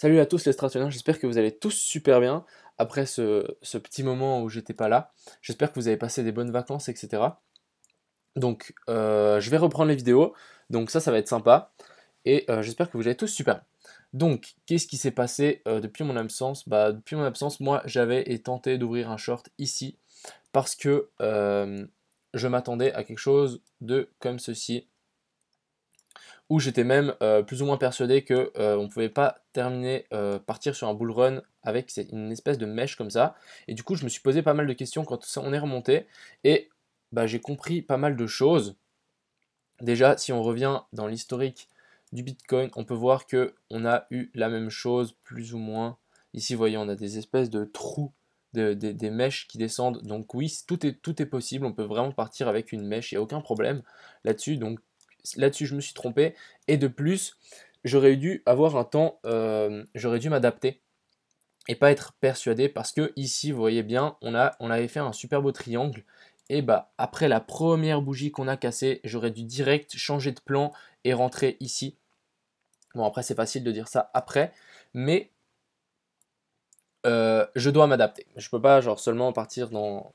Salut à tous les stratoniens, j'espère que vous allez tous super bien après ce petit moment où j'étais pas là. J'espère que vous avez passé des bonnes vacances, etc. Donc je vais reprendre les vidéos, donc ça va être sympa, et j'espère que vous allez tous super bien. Donc qu'est-ce qui s'est passé depuis mon absence? Bah depuis mon absence, moi j'avais tenté d'ouvrir un short ici, parce que je m'attendais à quelque chose de comme ceci où j'étais même plus ou moins persuadé que on pouvait pas terminer, partir sur un bull run avec une espèce de mèche comme ça. Et du coup, je me suis posé pas mal de questions quand on est remonté, et bah, j'ai compris pas mal de choses. Déjà, si on revient dans l'historique du Bitcoin, on peut voir que on a eu la même chose plus ou moins. Ici, vous voyez, on a des espèces de trous, des mèches qui descendent. Donc oui, tout est possible. On peut vraiment partir avec une mèche, il n'y a aucun problème là-dessus. Donc là-dessus, je me suis trompé. Et de plus, j'aurais dû avoir un temps, j'aurais dû m'adapter et pas être persuadé, parce que ici, vous voyez bien, on avait fait un super beau triangle. Et bah après la première bougie qu'on a cassée, j'aurais dû direct changer de plan et rentrer ici. Bon, après c'est facile de dire ça après, mais je dois m'adapter. Je peux pas genre seulement partir dans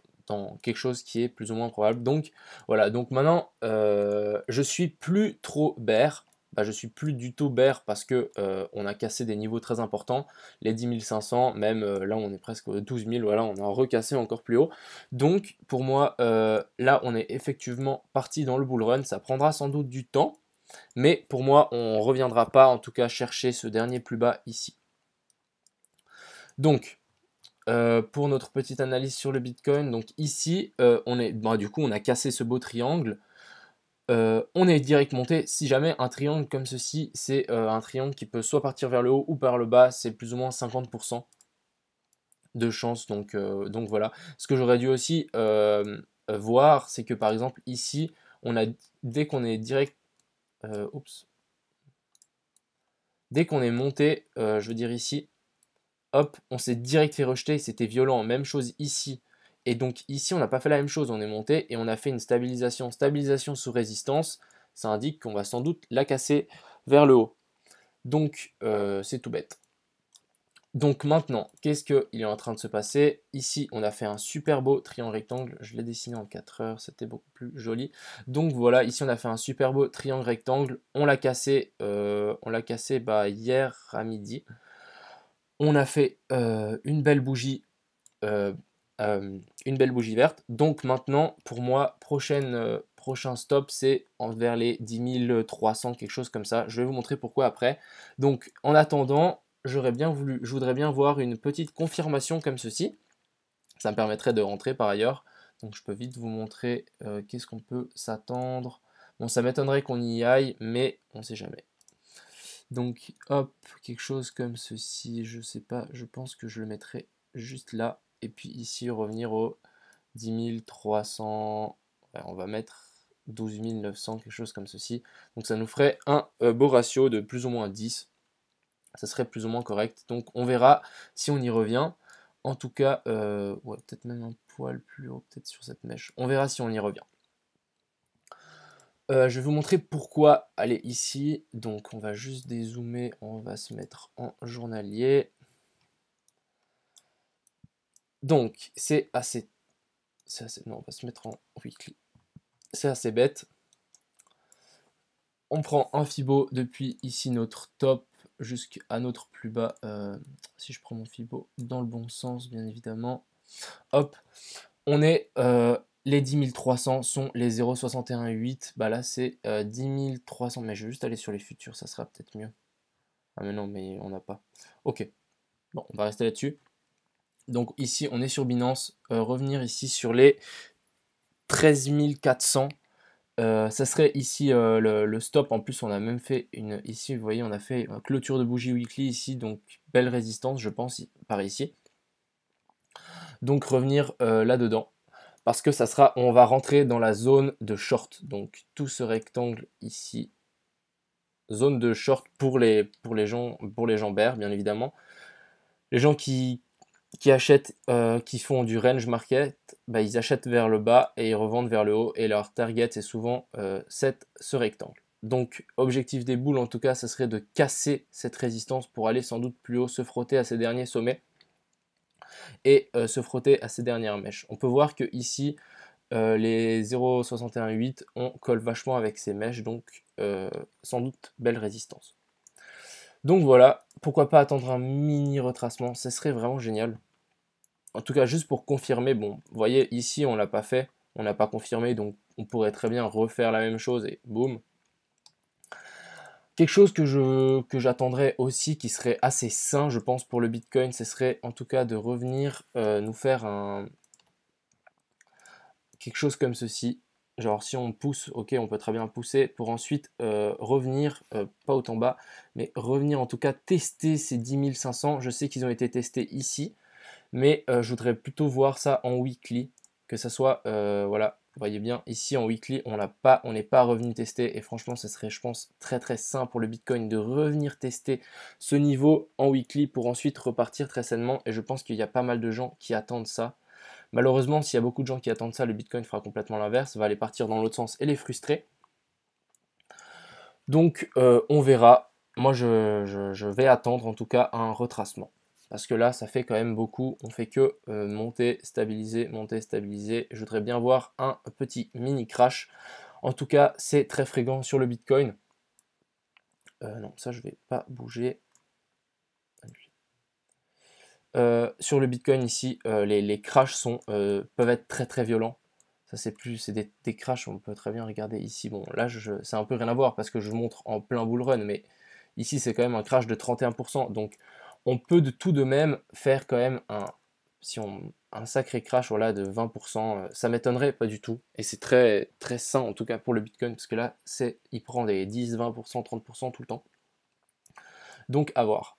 quelque chose qui est plus ou moins probable. Donc voilà, donc maintenant je suis plus trop bear. Bah, je suis plus du tout bear parce que on a cassé des niveaux très importants, les 10 500, même là on est presque aux 12 000, voilà, on a recassé encore plus haut. Donc pour moi, là on est effectivement parti dans le bull run, ça prendra sans doute du temps, mais pour moi on reviendra pas en tout cas chercher ce dernier plus bas ici. Donc pour notre petite analyse sur le Bitcoin, donc ici, du coup, on a cassé ce beau triangle. On est direct monté. Si jamais un triangle comme ceci, c'est un triangle qui peut soit partir vers le haut ou par le bas, c'est plus ou moins 50% de chance. Donc voilà. Ce que j'aurais dû aussi voir, c'est que par exemple ici, dès qu'on est direct, oups, dès qu'on est monté, je veux dire ici, hop, on s'est direct fait rejeter, c'était violent. Même chose ici. Et donc ici, on n'a pas fait la même chose, on est monté et on a fait une stabilisation. Stabilisation sous résistance, ça indique qu'on va sans doute la casser vers le haut. Donc c'est tout bête. Donc maintenant, qu'est-ce qu'il est en train de se passer? Ici, on a fait un super beau triangle rectangle. Je l'ai dessiné en 4 heures, c'était beaucoup plus joli. Donc voilà, ici on a fait un super beau triangle rectangle. On l'a cassé, bah, hier à midi. On a fait euh, une belle bougie verte. Donc maintenant, pour moi, prochain stop, c'est vers les 10 300, quelque chose comme ça. Je vais vous montrer pourquoi après. Donc en attendant, je voudrais bien voir une petite confirmation comme ceci. Ça me permettrait de rentrer par ailleurs. Donc je peux vite vous montrer qu'est-ce qu'on peut s'attendre. Bon, ça m'étonnerait qu'on y aille, mais on ne sait jamais. Donc hop, quelque chose comme ceci, je sais pas, je pense que je le mettrai juste là. Et puis ici, revenir au 10 300, ouais, on va mettre 12 900, quelque chose comme ceci. Donc ça nous ferait un beau ratio de plus ou moins 10. Ça serait plus ou moins correct. Donc on verra si on y revient. En tout cas, ouais, peut-être même un poil plus haut, peut-être sur cette mèche. On verra si on y revient. Je vais vous montrer pourquoi aller ici. Donc on va juste dézoomer, on va se mettre en journalier. Donc non, on va se mettre en weekly. C'est assez bête. On prend un Fibo depuis ici notre top jusqu'à notre plus bas. Si je prends mon Fibo dans le bon sens, bien évidemment. Hop, on est les 10 300 sont les 0,618. Bah là c'est 10 300. Mais je vais juste aller sur les futurs, ça sera peut-être mieux. Ah mais non, mais on n'a pas. Ok, bon, on va rester là-dessus. Donc ici, on est sur Binance. Revenir ici sur les 13 400. Ça serait ici le stop. En plus, on a même fait une. Ici, vous voyez, on a fait une clôture de bougie weekly ici. Donc, belle résistance, je pense, par ici. Donc, revenir là-dedans. Parce que ça sera. On va rentrer dans la zone de short. Donc, tout ce rectangle ici. Zone de short pour les gens bear, bien évidemment. Les gens qui achètent, qui font du range market, ils achètent vers le bas et ils revendent vers le haut, et leur target c'est souvent ce rectangle. Donc objectif des boules en tout cas, ce serait de casser cette résistance pour aller sans doute plus haut, se frotter à ces derniers sommets et se frotter à ces dernières mèches. On peut voir que ici les 0,618 on colle vachement avec ces mèches, donc sans doute belle résistance. Donc voilà, pourquoi pas attendre un mini retracement, ce serait vraiment génial. En tout cas, juste pour confirmer, bon, vous voyez, ici, on l'a pas fait, on n'a pas confirmé, donc on pourrait très bien refaire la même chose et boum. Quelque chose que j'attendrais aussi, qui serait assez sain, je pense, pour le Bitcoin, ce serait en tout cas de revenir nous faire quelque chose comme ceci. Genre si on pousse, ok, on peut très bien pousser pour ensuite revenir, pas autant bas, mais revenir en tout cas tester ces 10 500. Je sais qu'ils ont été testés ici, mais je voudrais plutôt voir ça en weekly, que ça soit, voilà, vous voyez bien, ici en weekly, on n'est pas revenu tester, et franchement, ce serait, je pense, très très sain pour le Bitcoin de revenir tester ce niveau en weekly pour ensuite repartir très sainement, et je pense qu'il y a pas mal de gens qui attendent ça. Malheureusement, s'il y a beaucoup de gens qui attendent ça, le Bitcoin fera complètement l'inverse, va aller partir dans l'autre sens et les frustrer. Donc on verra. Moi je vais attendre en tout cas un retracement. Parce que là ça fait quand même beaucoup. On fait que monter, stabiliser, monter, stabiliser. Je voudrais bien voir un petit mini crash. En tout cas c'est très fréquent sur le Bitcoin. Non, ça je vais pas bouger. Sur le Bitcoin ici, les crashs peuvent être très très violents. Ça c'est des crashs, on peut très bien regarder ici. Bon là c'est un peu rien à voir parce que je vous montre en plein bull run, mais ici c'est quand même un crash de 31%. Donc on peut tout de même faire quand même un sacré crash voilà, de 20%. Ça m'étonnerait pas du tout. Et c'est très très sain en tout cas pour le Bitcoin parce que là il prend des 10, 20%, 30% tout le temps. Donc à voir.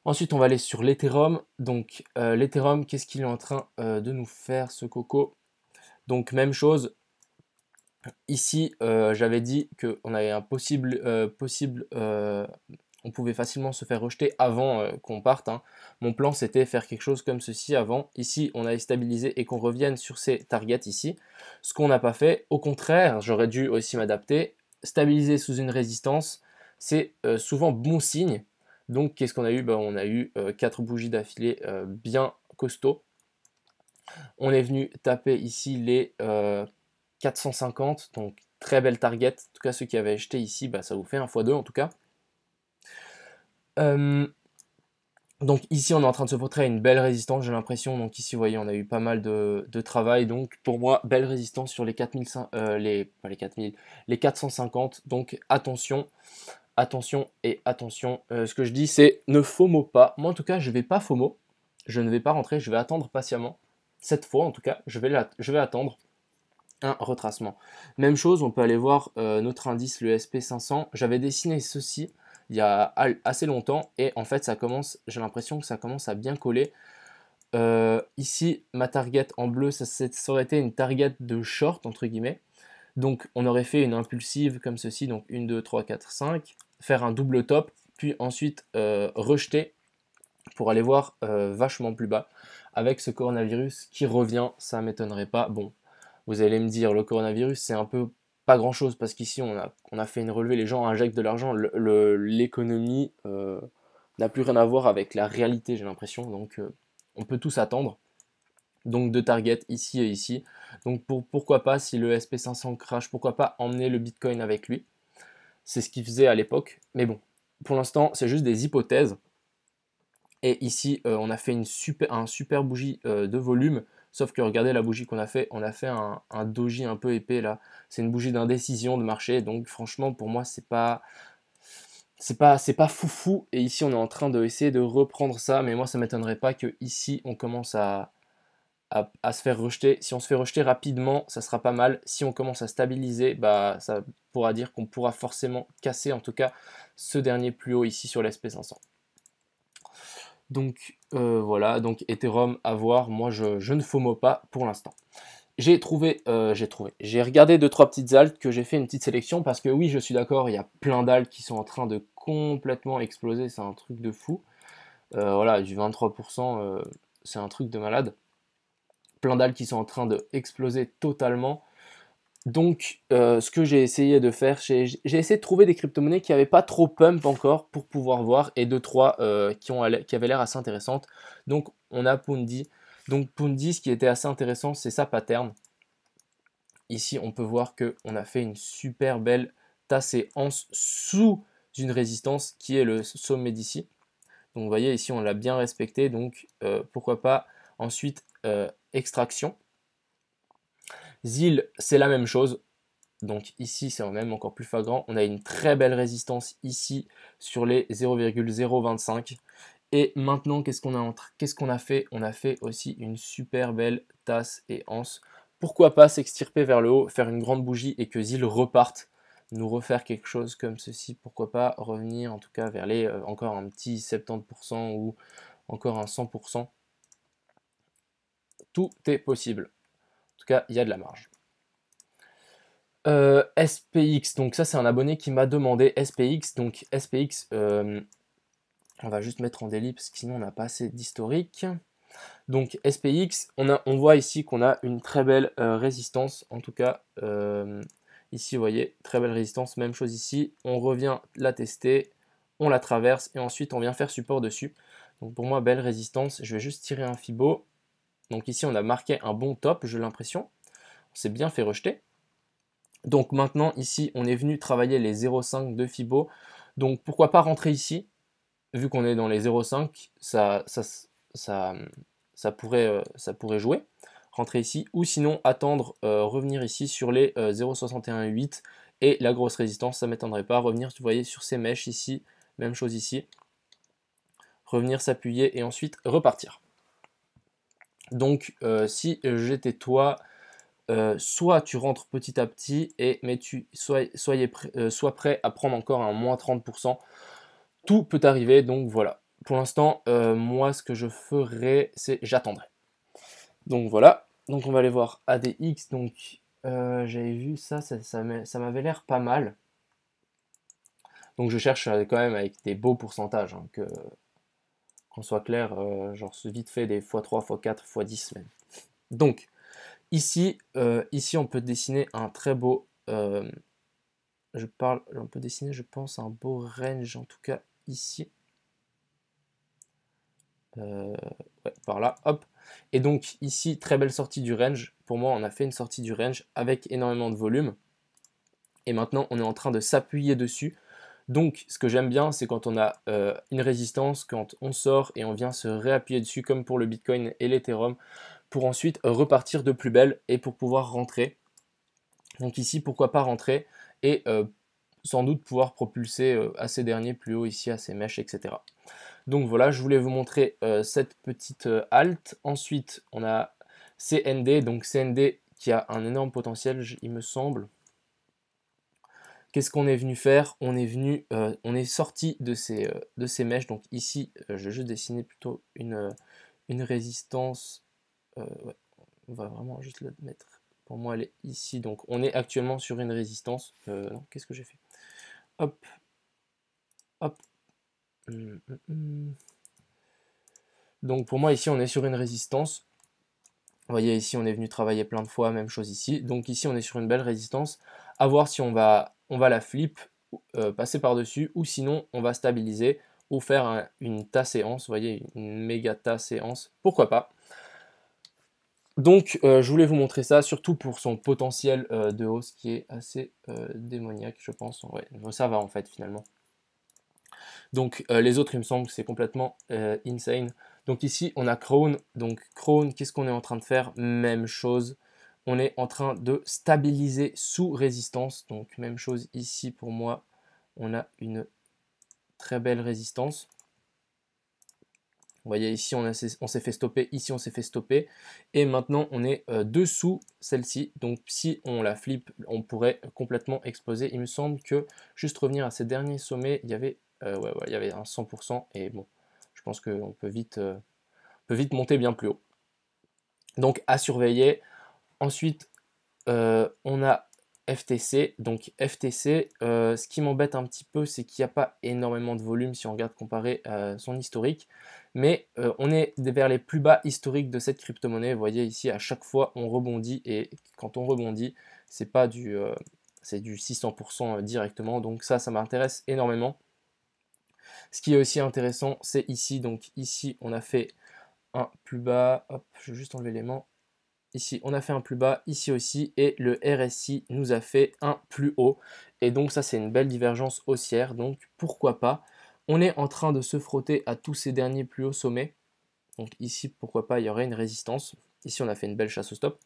Ensuite, on va aller sur l'Ethereum. Donc, l'Ethereum, qu'est-ce qu'il est en train de nous faire, ce coco? Donc, même chose. Ici, j'avais dit qu'on avait un on pouvait facilement se faire rejeter avant qu'on parte, hein. Mon plan, c'était faire quelque chose comme ceci avant. Ici, on avait stabilisé et qu'on revienne sur ces targets ici. Ce qu'on n'a pas fait. Au contraire, j'aurais dû aussi m'adapter. Stabiliser sous une résistance, c'est souvent bon signe. Donc, qu'est-ce qu'on a eu? On a eu 4 bougies d'affilée bien costauds. On est venu taper ici les 450, donc très belle target. En tout cas, ceux qui avaient acheté ici, ça vous fait un x2 en tout cas. Donc ici, on est en train de se montrer à une belle résistance, j'ai l'impression. Donc ici, vous voyez, on a eu pas mal de travail. Donc pour moi, belle résistance sur les 4500, pas les 4000, les 450. Donc attention, attention et attention. Ce que je dis, c'est ne FOMO pas. Moi, en tout cas, je ne vais pas FOMO. Je ne vais pas rentrer, je vais attendre patiemment. Cette fois, en tout cas, je vais attendre un retracement. Même chose, on peut aller voir notre indice, le SP500. J'avais dessiné ceci il y a assez longtemps et en fait, j'ai l'impression que ça commence à bien coller. Ici, ma target en bleu, ça aurait été une target de short, entre guillemets. Donc, on aurait fait une impulsive comme ceci, donc 1, 2, 3, 4, 5, faire un double top, puis ensuite rejeter pour aller voir vachement plus bas. Avec ce coronavirus qui revient, ça m'étonnerait pas. Bon, vous allez me dire, le coronavirus, c'est un peu pas grand chose parce qu'ici, on a fait une relevée, les gens injectent de l'argent, l'économie n'a plus rien à voir avec la réalité, j'ai l'impression. Donc, on peut tous attendre. Donc, deux targets ici et ici. Donc, pourquoi pas, si le SP500 crash, pourquoi pas emmener le Bitcoin avec lui? C'est ce qu'il faisait à l'époque. Mais bon, pour l'instant, c'est juste des hypothèses. Et ici, on a fait un super bougie de volume. Sauf que regardez la bougie qu'on a fait. On a fait un doji un peu épais là. C'est une bougie d'indécision de marché. Donc franchement, pour moi, c'est pas foufou. Et ici, on est en train d'essayer de reprendre ça. Mais moi, ça m'étonnerait pas que ici, on commence à se faire rejeter. Si on se fait rejeter rapidement, ça sera pas mal. Si on commence à stabiliser, ça pourra dire qu'on pourra forcément casser en tout cas ce dernier plus haut ici sur l'SP500. Donc voilà, donc Ethereum à voir, moi je ne FOMO pas pour l'instant. J'ai regardé 2-3 petites alts que j'ai fait une petite sélection parce que oui, je suis d'accord, il y a plein d'alts qui sont en train de complètement exploser, c'est un truc de fou. Voilà, du 23%, c'est un truc de malade. Plein d'alts qui sont en train de exploser totalement. Donc, ce que j'ai essayé de faire, j'ai essayé de trouver des crypto-monnaies qui n'avaient pas trop pump encore pour pouvoir voir, et 2-3 qui avaient l'air assez intéressantes. Donc, on a Pundi. Donc, Pundi, ce qui était assez intéressant, c'est sa pattern. Ici, on peut voir qu'on a fait une super belle tasse et anse sous une résistance qui est le sommet d'ici. Donc, vous voyez, ici, on l'a bien respecté. Donc, pourquoi pas ensuite extraction. ZIL, c'est la même chose. Donc ici, c'est même encore plus flagrant. On a une très belle résistance ici sur les 0,025. Et maintenant, qu'est-ce qu'on a fait? On a fait aussi une super belle tasse et anse. Pourquoi pas s'extirper vers le haut, faire une grande bougie et que ZIL reparte, nous refaire quelque chose comme ceci. Pourquoi pas revenir en tout cas vers les encore un petit 70% ou encore un 100%. Tout est possible. En tout cas, il y a de la marge. SPX, donc ça c'est un abonné qui m'a demandé SPX. Donc SPX, on va juste mettre en délit parce que sinon on n'a pas assez d'historique. Donc SPX, on voit ici qu'on a une très belle résistance. En tout cas, ici vous voyez, très belle résistance. Même chose ici, on revient la tester, on la traverse et ensuite on vient faire support dessus. Donc pour moi, belle résistance. Je vais juste tirer un Fibo. Donc ici on a marqué un bon top, j'ai l'impression. On s'est bien fait rejeter. Donc maintenant, ici, on est venu travailler les 0,5 de Fibo. Donc pourquoi pas rentrer ici, vu qu'on est dans les 0,5, ça pourrait jouer. Rentrer ici, ou sinon attendre, revenir ici sur les 0,618 et la grosse résistance, ça ne m'étonnerait pas. Revenir, vous voyez, sur ces mèches ici, même chose ici. Revenir s'appuyer et ensuite repartir. Donc si j'étais toi, soit tu rentres petit à petit, mais sois prêt à prendre encore un moins 30%. Tout peut arriver, donc voilà. Pour l'instant, moi, ce que je ferai, c'est j'attendrai. Donc voilà. Donc on va aller voir ADX. Donc j'avais vu ça m'avait l'air pas mal. Donc je cherche quand même avec des beaux pourcentages, hein, qu'on soit clair, genre vite fait des x3, x4, x10 même. Donc ici, on peut dessiner un très beau. On peut dessiner, je pense, un beau range, en tout cas ici. Ouais, par là, hop. Et donc ici, très belle sortie du range. Pour moi, on a fait une sortie du range avec énormément de volume. Et maintenant, on est en train de s'appuyer dessus. Donc, ce que j'aime bien, c'est quand on a une résistance, quand on sort et on vient se réappuyer dessus, comme pour le Bitcoin et l'Ethereum, pour ensuite repartir de plus belle et pour pouvoir rentrer. Donc ici, pourquoi pas rentrer et sans doute pouvoir propulser à ces derniers plus haut ici, à ces mèches, etc. Donc voilà, je voulais vous montrer cette petite halte. Ensuite, on a CND, donc CND qui a un énorme potentiel, il me semble. Qu'est-ce qu'on est venu faire? On est sorti de ces mèches. Donc ici, je vais juste dessiner plutôt une résistance. Ouais, on va vraiment juste la mettre. Pour moi, elle est ici. Donc on est actuellement sur une résistance. Non, qu'est-ce que j'ai fait? Hop, hop. Donc pour moi, ici, on est sur une résistance. Vous voyez, ici, on est venu travailler plein de fois, même chose ici. Donc ici, on est sur une belle résistance. À voir si on va la flip, passer par-dessus, ou sinon, on va stabiliser, ou faire une tas séance. Vous voyez, une méga tas séance. Pourquoi pas? Donc, je voulais vous montrer ça, surtout pour son potentiel de hausse qui est assez démoniaque, je pense. Ouais, ça va en fait, finalement. Donc les autres, il me semble que c'est complètement insane. Donc ici, on a Crown. Donc Crown, qu'est-ce qu'on est en train de faire? Même chose. On est en train de stabiliser sous résistance. Donc même chose ici pour moi. On a une très belle résistance. Vous voyez ici, on s'est fait stopper. Ici, on s'est fait stopper. Et maintenant, on est dessous celle-ci. Donc si on la flip, on pourrait complètement exploser. Il me semble que, juste revenir à ces derniers sommets, il y avait ouais, il y avait un 100%, et bon, je pense qu'on peut vite monter bien plus haut. Donc à surveiller. Ensuite, on a FTC. Donc FTC, ce qui m'embête un petit peu, c'est qu'il n'y a pas énormément de volume si on regarde comparé à son historique. Mais on est vers les plus bas historiques de cette crypto-monnaie. Vous voyez ici, à chaque fois, on rebondit. Et quand on rebondit, c'est pas du, c'est du 600% directement. Donc ça m'intéresse énormément. Ce qui est aussi intéressant, c'est ici. Donc ici, on a fait un plus bas. Hop, je vais juste enlever l'élément. Ici, on a fait un plus bas, ici aussi, et le RSI nous a fait un plus haut. Et donc ça, c'est une belle divergence haussière, donc pourquoi pas. On est en train de se frotter à tous ces derniers plus hauts sommets. Donc ici, pourquoi pas, il y aurait une résistance. Ici, on a fait une belle chasse au stop.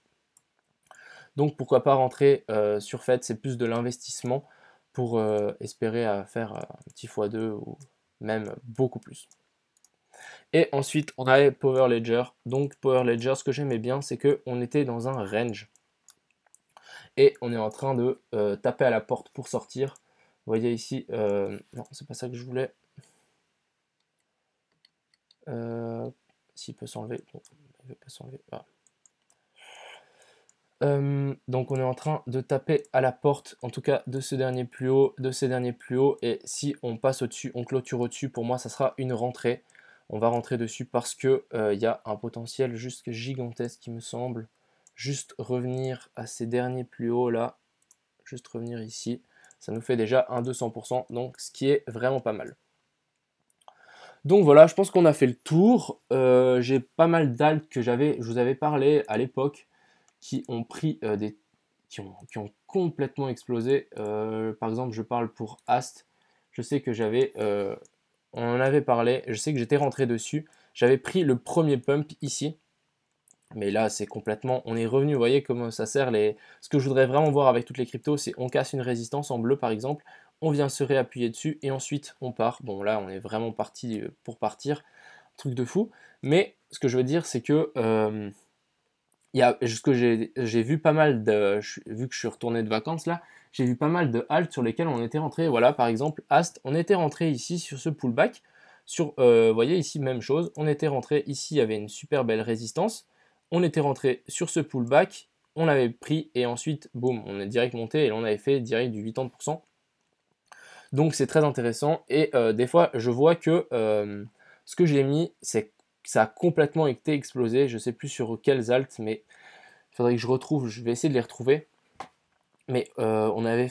Donc pourquoi pas rentrer sur Fed, c'est plus de l'investissement pour espérer à faire un petit x2 ou même beaucoup plus. Et ensuite, on avait Power Ledger. Donc Power Ledger, ce que j'aimais bien, c'est qu'on était dans un range. Et on est en train de taper à la porte pour sortir. Vous voyez ici, non, c'est pas ça que je voulais. S'il peut s'enlever, bon, il ne veut pas s'enlever. Ah. Donc on est en train de taper à la porte, en tout cas de ce dernier plus haut, de ces derniers plus hauts. Et si on passe au-dessus, on clôture au-dessus, pour moi, ça sera une rentrée. On va rentrer dessus parce que il y a un potentiel juste gigantesque, qui me semble. Juste revenir à ces derniers plus hauts là, juste revenir ici, ça nous fait déjà un 200%, donc ce qui est vraiment pas mal. Donc voilà, je pense qu'on a fait le tour. J'ai pas mal d'alts que je vous avais parlé à l'époque, qui ont pris qui ont complètement explosé. Par exemple, je parle pour Ast. Je sais que on en avait parlé, je sais que j'étais rentré dessus. J'avais pris le premier pump ici. Mais là, c'est complètement, on est revenu, vous voyez comment ça sert. Ce que je voudrais vraiment voir avec toutes les cryptos, c'est on casse une résistance en bleu par exemple, on vient se réappuyer dessus et ensuite on part. Bon là, on est vraiment parti pour partir, truc de fou. Mais ce que je veux dire, c'est que ce que j'ai vu pas mal vu que je suis retourné de vacances là, j'ai vu pas mal de halts sur lesquels on était rentré. Voilà, par exemple, Ast, on était rentré ici sur ce pullback. Vous voyez ici, même chose, on était rentré ici, il y avait une super belle résistance. On était rentré sur ce pullback, on avait pris et ensuite, boum, on est direct monté et là, on avait fait direct du 80%. Donc c'est très intéressant et des fois, je vois que ce que j'ai mis, c'est ça a complètement été explosé. Je ne sais plus sur quels alts, mais il faudrait que je retrouve, je vais essayer de les retrouver. Mais on avait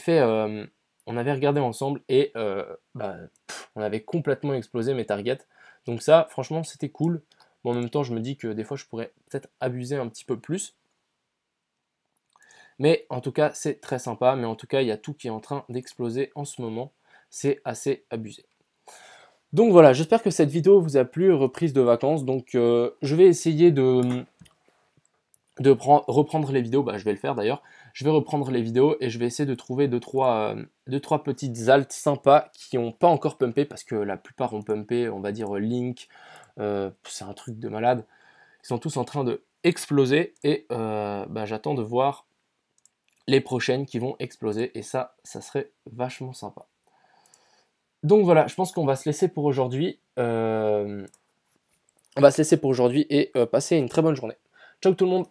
regardé ensemble et on avait complètement explosé mes targets. Donc ça, franchement, c'était cool. Bon, en même temps, je me dis que des fois, je pourrais peut-être abuser un petit peu plus. Mais en tout cas, c'est très sympa. Mais en tout cas, il y a tout qui est en train d'exploser en ce moment. C'est assez abusé. Donc voilà, j'espère que cette vidéo vous a plu, reprise de vacances. Donc je vais essayer de reprendre les vidéos, je vais le faire d'ailleurs. Je vais reprendre les vidéos et je vais essayer de trouver 2-3 petites alts sympas qui n'ont pas encore pumpé parce que la plupart ont pumpé, on va dire Link, c'est un truc de malade. Ils sont tous en train de exploser et j'attends de voir les prochaines qui vont exploser et ça serait vachement sympa. Donc voilà, je pense qu'on va se laisser pour aujourd'hui. On va se laisser pour aujourd'hui et passer une très bonne journée. Ciao tout le monde!